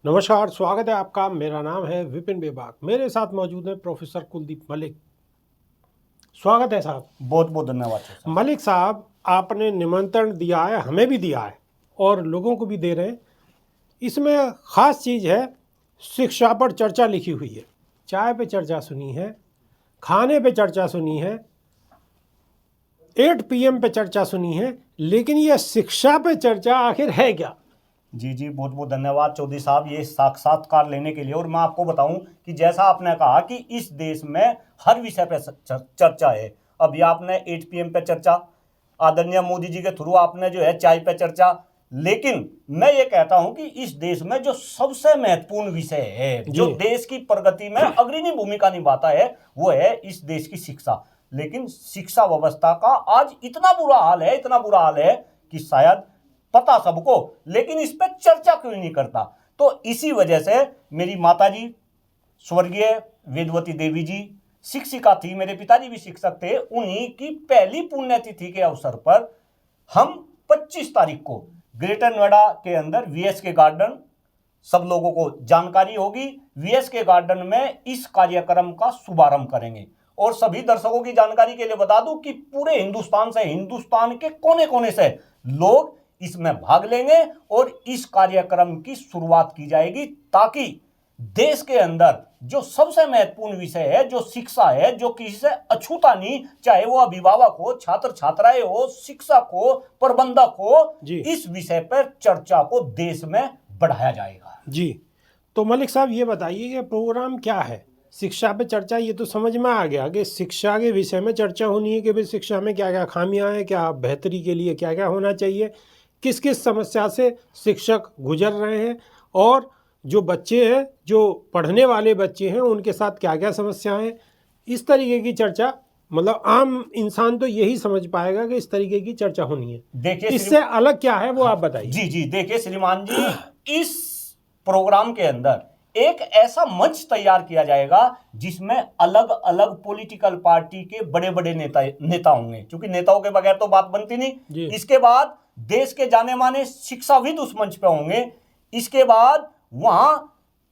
नमस्कार, स्वागत है आपका। मेरा नाम है विपिन बेबाक। मेरे साथ मौजूद हैं प्रोफेसर कुलदीप मलिक। स्वागत है साहब। बहुत बहुत धन्यवाद सर। मलिक साहब, आपने निमंत्रण दिया है, हमें भी दिया है और लोगों को भी दे रहे हैं। इसमें ख़ास चीज़ है, शिक्षा पर चर्चा लिखी हुई है। चाय पे चर्चा सुनी है, खाने पे चर्चा सुनी है, 8 PM पे चर्चा सुनी है, लेकिन ये शिक्षा पे चर्चा आखिर है क्या? जी बहुत बहुत धन्यवाद चौधरी साहब ये साक्षात्कार लेने के लिए। और मैं आपको बताऊं कि जैसा आपने कहा कि इस देश में हर विषय पे चर्चा है। अभी आपने 8 PM पे चर्चा, आदरणीय मोदी जी के थ्रू आपने जो है चाय पे चर्चा, लेकिन मैं ये कहता हूं कि इस देश में जो सबसे महत्वपूर्ण विषय है, जो देश की प्रगति में अग्रणी भूमिका निभाता है, वो है इस देश की शिक्षा। लेकिन शिक्षा व्यवस्था का आज इतना बुरा हाल है कि शायद पता सबको, लेकिन इस पर चर्चा क्यों नहीं करता। तो इसी वजह से मेरी माताजी स्वर्गीय वेदवती देवी जी शिक्षिका थी, मेरे पिताजी भी शिक्षक थे। उन्हीं की पहली पुण्यतिथि के अवसर पर हम 25 तारीख को ग्रेटर नोएडा के अंदर VSK गार्डन, सब लोगों को जानकारी होगी, VSK गार्डन में इस कार्यक्रम का शुभारंभ करेंगे। और सभी दर्शकों की जानकारी के लिए बता दूं कि पूरे हिंदुस्तान के कोने कोने से लोग इसमें भाग लेंगे और इस कार्यक्रम की शुरुआत की जाएगी, ताकि देश के अंदर जो सबसे महत्वपूर्ण विषय है, जो शिक्षा है, जो किसी से अछूता नहीं, चाहे वो अभिभावक हो, छात्र छात्राएं हो, शिक्षक हो, प्रबंधक हो, इस विषय पर चर्चा को देश में बढ़ाया जाएगा। जी, तो मलिक साहब ये बताइए कि प्रोग्राम क्या है? शिक्षा पे चर्चा, ये तो समझ में आ गया कि शिक्षा के विषय में चर्चा होनी है कि भाई शिक्षा में क्या क्या खामियां हैं, क्या बेहतरी के लिए क्या क्या होना चाहिए, किस किस समस्या से शिक्षक गुजर रहे हैं, और जो बच्चे हैं, जो पढ़ने वाले बच्चे हैं, उनके साथ क्या क्या समस्याएं हैं। इस तरीके की चर्चा, मतलब आम इंसान तो यही समझ पाएगा कि इस तरीके की चर्चा होनी है। देखिए, इससे अलग क्या है वो आप बताइए। जी देखिए श्रीमान जी, इस प्रोग्राम के अंदर एक ऐसा मंच तैयार किया जाएगा जिसमें अलग अलग पॉलिटिकल पार्टी के बड़े बड़े नेता होंगे, क्योंकि नेताओं के बगैर तो बात बनती नहीं। इसके बाद देश के जाने माने शिक्षाविद उस मंच पे होंगे। इसके बाद वहां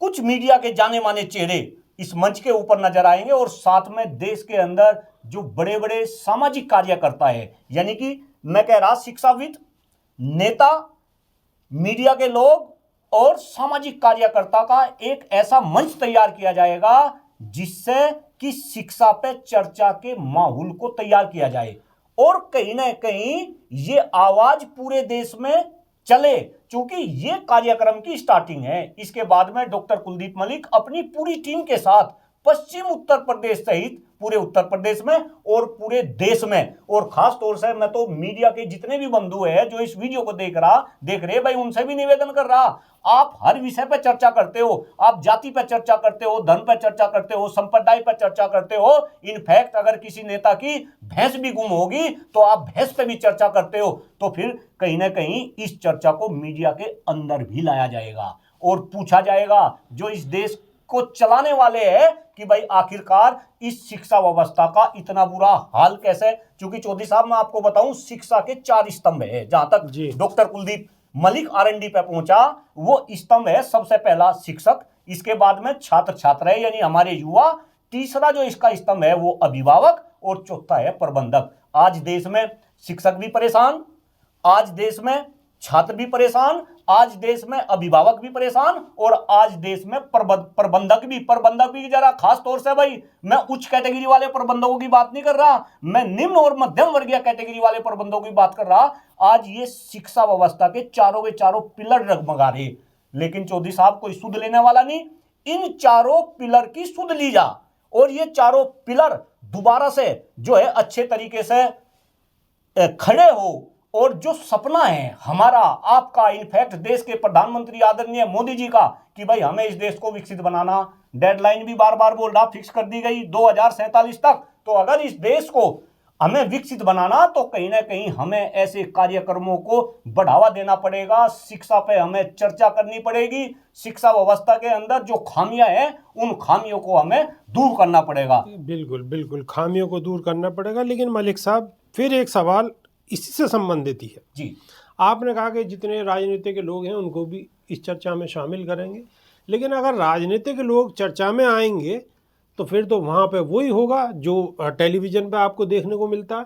कुछ मीडिया के जाने माने चेहरे इस मंच के ऊपर नजर आएंगे, और साथ में देश के अंदर जो बड़े बड़े सामाजिक कार्यकर्ता है, यानी कि मैं कह रहा शिक्षाविद, नेता, मीडिया के लोग और सामाजिक कार्यकर्ता का एक ऐसा मंच तैयार किया जाएगा जिससे कि शिक्षा पे चर्चा के माहौल को तैयार किया जाए, और कहीं ना कहीं ये आवाज पूरे देश में चले, क्योंकि ये कार्यक्रम की स्टार्टिंग है। इसके बाद में डॉक्टर कुलदीप मलिक अपनी पूरी टीम के साथ पश्चिम उत्तर प्रदेश सहित पूरे उत्तर प्रदेश में और पूरे देश में, और खास तौर से मैं तो मीडिया के जितने भी बंधु हैं जो इस वीडियो को देख रहे भाई, उनसे भी निवेदन कर रहा, आप हर विषय पर चर्चा करते हो, आप जाति पर चर्चा करते हो, धर्म पर चर्चा करते हो, संप्रदाय पर चर्चा करते हो। इनफैक्ट अगर किसी नेता की भैंस भी गुम होगी तो आप भैंस पे भी चर्चा करते हो। तो फिर कहीं ना कहीं इस चर्चा को मीडिया के अंदर भी लाया जाएगा और पूछा जाएगा जो इस देश को चलाने वाले हैं कि भाई आखिरकार इस शिक्षा व्यवस्था का इतना बुरा हाल कैसे। क्योंकि चौधरी साहब मैं आपको बताऊं, शिक्षा के 4 स्तंभ है। जहां तक डॉक्टर कुलदीप मलिक R&D पे पहुंचा, वो स्तंभ है, सबसे पहला शिक्षक, इसके बाद में छात्र छात्राएं यानी हमारे युवा, तीसरा जो इसका स्तंभ है वो अभिभावक, और चौथा है प्रबंधक। आज देश में शिक्षक भी परेशान, आज देश में छात्र भी परेशान, आज देश में अभिभावक भी परेशान, और आज देश में प्रबंधक भी जरा खास तौर से, भाई मैं उच्च कैटेगरी वाले प्रबंधकों की बात नहीं कर रहा, मैं निम्न और मध्यम वर्गीय कैटेगरी वाले प्रबंधकों की बात कर रहा। आज ये शिक्षा व्यवस्था के चारों के चारों पिलर डगमगा रहे, लेकिन चौधरी साहब कोई सुध लेने वाला नहीं। इन चारों पिलर की सुध ली जा, और ये चारों पिलर दोबारा से जो है अच्छे तरीके से खड़े हो, और जो सपना है हमारा आपका, इनफैक्ट देश के प्रधानमंत्री आदरणीय मोदी जी का, कि भाई हमें इस देश को विकसित बनाना, डेडलाइन भी बार बार बोल रहा फिक्स कर दी गई 2047 तक। तो अगर इस देश को हमें विकसित बनाना तो कहीं ना कहीं हमें ऐसे कार्यक्रमों को बढ़ावा देना पड़ेगा, शिक्षा पे हमें चर्चा करनी पड़ेगी, शिक्षा व्यवस्था के अंदर जो खामियां हैं उन खामियों को हमें दूर करना पड़ेगा। बिल्कुल बिल्कुल, खामियों को दूर करना पड़ेगा। लेकिन मलिक साहब, फिर एक सवाल इसी से संबंधित ही है। जी, आपने कहा कि जितने राजनीति के लोग हैं उनको भी इस चर्चा में शामिल करेंगे, लेकिन अगर राजनीतिक लोग चर्चा में आएंगे तो फिर तो वहाँ पे वही होगा जो टेलीविज़न पे आपको देखने को मिलता है।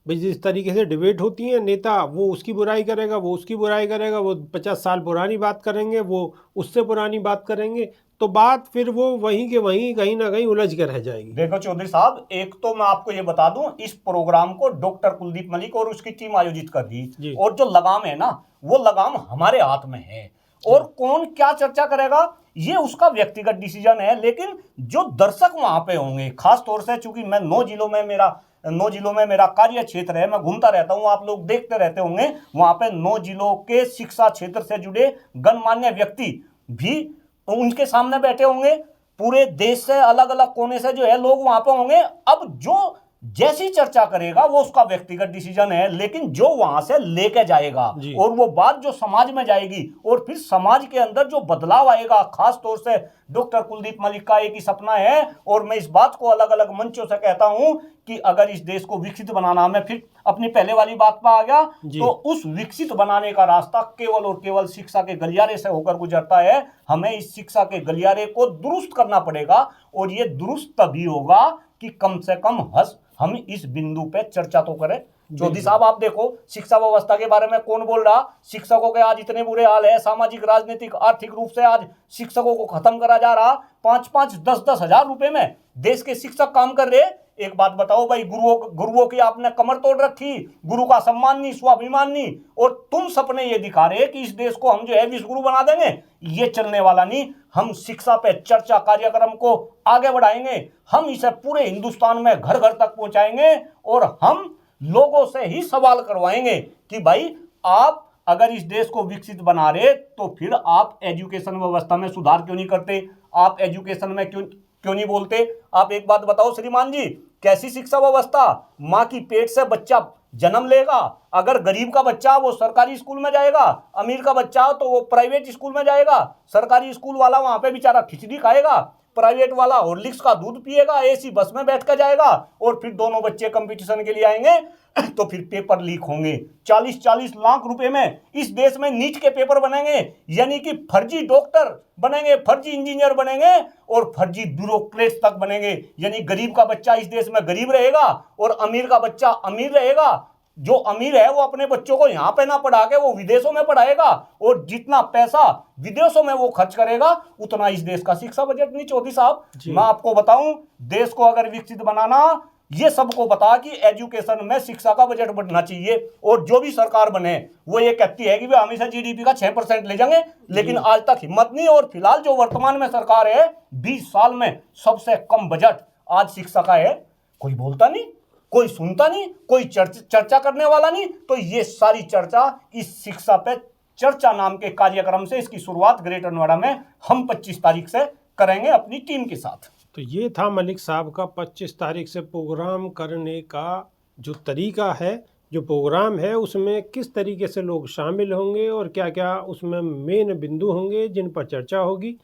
भाई जिस तरीके से डिबेट होती है, नेता वो उसकी बुराई करेगा, वो उसकी बुराई करेगा, वो 50 साल पुरानी बात करेंगे, वो उससे पुरानी बात करेंगे, तो बात फिर वो वहीं के वहीं कहीं ना कहीं उलझ कर रह जाएगी। देखो चौधरी साहब, एक तो मैं आपको ये बता दूं, इस प्रोग्राम को डॉक्टर कुलदीप मलिक और उसकी टीम आयोजित कर जी। रही, और जो लगाम है ना, वो लगाम हमारे हाथ में है। और कौन क्या चर्चा करेगा ये उसका व्यक्तिगत डिसीजन है, लेकिन जो दर्शक वहां पे होंगे, खास तौर से चूंकि मैं 9 जिलों में मेरा कार्य क्षेत्र है, मैं घूमता रहता हूं, आप लोग देखते रहते होंगे, वहां पे 9 जिलों के शिक्षा क्षेत्र से जुड़े गणमान्य व्यक्ति भी उनके सामने बैठे होंगे। पूरे देश से अलग अलग कोने से जो है लोग वहां पे होंगे। अब जो जैसी चर्चा करेगा वो उसका व्यक्तिगत डिसीजन है, लेकिन जो वहां से लेके जाएगा और वो बात जो समाज में जाएगी और फिर समाज के अंदर जो बदलाव आएगा, खास तौर से डॉक्टर कुलदीप मलिक का एक ही सपना है, और मैं इस बात को अलग अलग मंचों से कहता हूं कि अगर इस देश को विकसित बनाना, मैं फिर अपनी पहले वाली बात पर आ गया, तो उस विकसित बनाने का रास्ता केवल और केवल शिक्षा के गलियारे से होकर गुजरता है। हमें इस शिक्षा के गलियारे को दुरुस्त करना पड़ेगा, और ये दुरुस्त तभी होगा कि कम से कम हम इस बिंदु पे चर्चा तो करें। चौधरी साहब, आप देखो शिक्षा व्यवस्था के बारे में कौन बोल रहा, शिक्षकों के आज इतने बुरे हाल है, सामाजिक राजनीतिक आर्थिक रूप से आज शिक्षकों को खत्म करा जा रहा। 5-5, 10-10 हजार रुपए में देश के शिक्षक काम कर रहे। एक बात बताओ भाई, गुरुओं की आपने कमर तोड़ रखी, गुरु का सम्मान नहीं, स्वाभिमान नहीं, और तुम सपने ये दिखा रहे कि इस देश को हम जो है विश्व गुरु बना देंगे। ये चलने वाला नहीं। हम शिक्षा पे चर्चा कार्यक्रम को आगे बढ़ाएंगे, हम इसे पूरे हिंदुस्तान में घर घर तक पहुंचाएंगे, और हम लोगों से ही सवाल करवाएंगे कि भाई आप अगर इस देश को विकसित बना रहे तो फिर आप एजुकेशन व्यवस्था में सुधार क्यों नहीं करते, आप एजुकेशन में क्यों नहीं बोलते। आप एक बात बताओ श्रीमान जी, कैसी शिक्षा व्यवस्था, माँ की पेट से बच्चा जन्म लेगा, अगर गरीब का बच्चा वो सरकारी स्कूल में जाएगा, अमीर का बच्चा तो वो प्राइवेट स्कूल में जाएगा। सरकारी स्कूल वाला वहां पे बेचारा खिचड़ी खाएगा, प्राइवेट वाला हॉर्लिक्स का दूध पिएगा, एसी बस में बैठ कर जाएगा, और फिर दोनों बच्चे कंपटीशन के लिए आएंगे तो फिर पेपर लीक होंगे। 40-40 लाख रुपए में इस देश में नीट के पेपर बनेंगे, यानी कि फर्जी डॉक्टर बनेंगे, फर्जी इंजीनियर बनेंगे, और फर्जी ब्यूरोक्रेट्स तक बनेंगे। यानी गरीब का बच्चा इस देश में गरीब रहेगा और अमीर का बच्चा अमीर रहेगा। जो अमीर है वो अपने बच्चों को यहाँ पे ना पढ़ा के वो विदेशों में पढ़ाएगा, और जितना पैसा विदेशों में वो खर्च करेगा उतना इस देश का शिक्षा बजट नहीं। चौधरी साहब, मैं आपको बताऊं, देश को अगर विकसित बनाना, ये सबको बता कि एजुकेशन में शिक्षा का बजट बढ़ना चाहिए। और जो भी सरकार बने वो ये कहती है कि हम इसे जीडीपी का 6% ले जाएंगे, लेकिन आज तक हिम्मत नहीं। और फिलहाल जो वर्तमान में सरकार है, 20 साल में सबसे कम बजट आज शिक्षा का है। कोई बोलता नहीं, कोई सुनता नहीं, कोई चर्चा करने वाला नहीं। तो ये सारी चर्चा इस शिक्षा पे चर्चा नाम के कार्यक्रम से, इसकी शुरुआत ग्रेटर नोएडा में हम 25 तारीख से करेंगे अपनी टीम के साथ। तो ये था मलिक साहब का 25 तारीख से प्रोग्राम करने का जो तरीका है, जो प्रोग्राम है उसमें किस तरीके से लोग शामिल होंगे और क्या क्या उसमें मेन बिंदु होंगे जिन पर चर्चा होगी।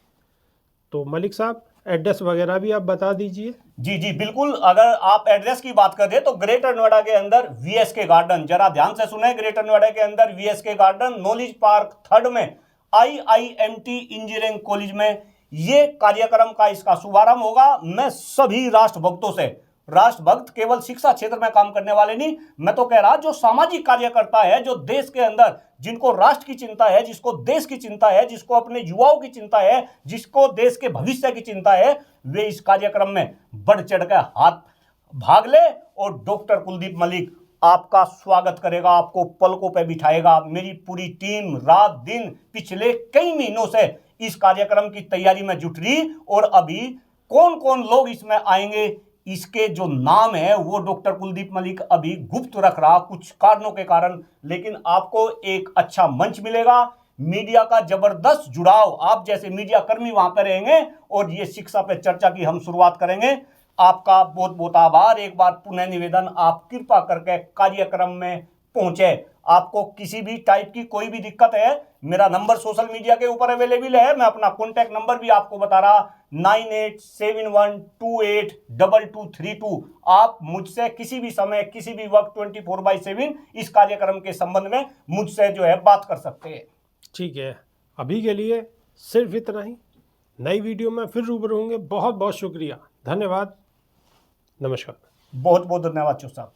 तो मलिक साहब, एड्रेस वगैरह भी आप बता दीजिए। जी जी बिल्कुल, अगर आप एड्रेस की बात कर रहे हैं तो ग्रेटर नोएडा के अंदर वीएसके गार्डन, जरा ध्यान से सुने, ग्रेटर नोएडा के अंदर VSK garden, knowledge park 3rd में IIMT इंजीनियरिंग कॉलेज में ये कार्यक्रम का इसका शुभारंभ होगा। मैं सभी राष्ट्रभक्तों से, राष्ट्रभक्त केवल शिक्षा क्षेत्र में काम करने वाले नहीं, मैं तो कह रहा जो सामाजिक कार्यकर्ता है, जो देश के अंदर जिनको राष्ट्र की चिंता है, जिसको देश की चिंता है, जिसको अपने युवाओं की चिंता है, जिसको देश के भविष्य की चिंता है, वे इस कार्यक्रम में बढ़ चढ़ कर हाथ भाग ले। और डॉक्टर कुलदीप मलिक आपका स्वागत करेगा, आपको पलकों पे बिठाएगा। मेरी पूरी टीम रात दिन पिछले कई महीनों से इस कार्यक्रम की तैयारी में जुट रही, और अभी कौन कौन लोग इसमें आएंगे इसके जो नाम है वो डॉक्टर कुलदीप मलिक अभी गुप्त रख रहा कुछ कारणों के कारण। लेकिन आपको एक अच्छा मंच मिलेगा, मीडिया का जबरदस्त जुड़ाव, आप जैसे मीडिया कर्मी वहां पर रहेंगे, और ये शिक्षा पे चर्चा की हम शुरुआत करेंगे। आपका बहुत बहुत आभार। एक बार पुनः निवेदन, आप कृपा करके कार्यक्रम में पहुंचे। आपको किसी भी टाइप की कोई भी दिक्कत है, मेरा नंबर सोशल मीडिया के ऊपर अवेलेबल है, मैं अपना कॉन्टैक्ट नंबर भी आपको बता रहा, 9871282232। आप मुझसे किसी भी समय, किसी भी वक्त 24/7 इस कार्यक्रम के संबंध में मुझसे जो है बात कर सकते हैं। ठीक है, अभी के लिए सिर्फ इतना ही। नई वीडियो में फिर रूबरू होंगे। बहुत बहुत शुक्रिया, धन्यवाद, नमस्कार। बहुत बहुत धन्यवाद चो साहब।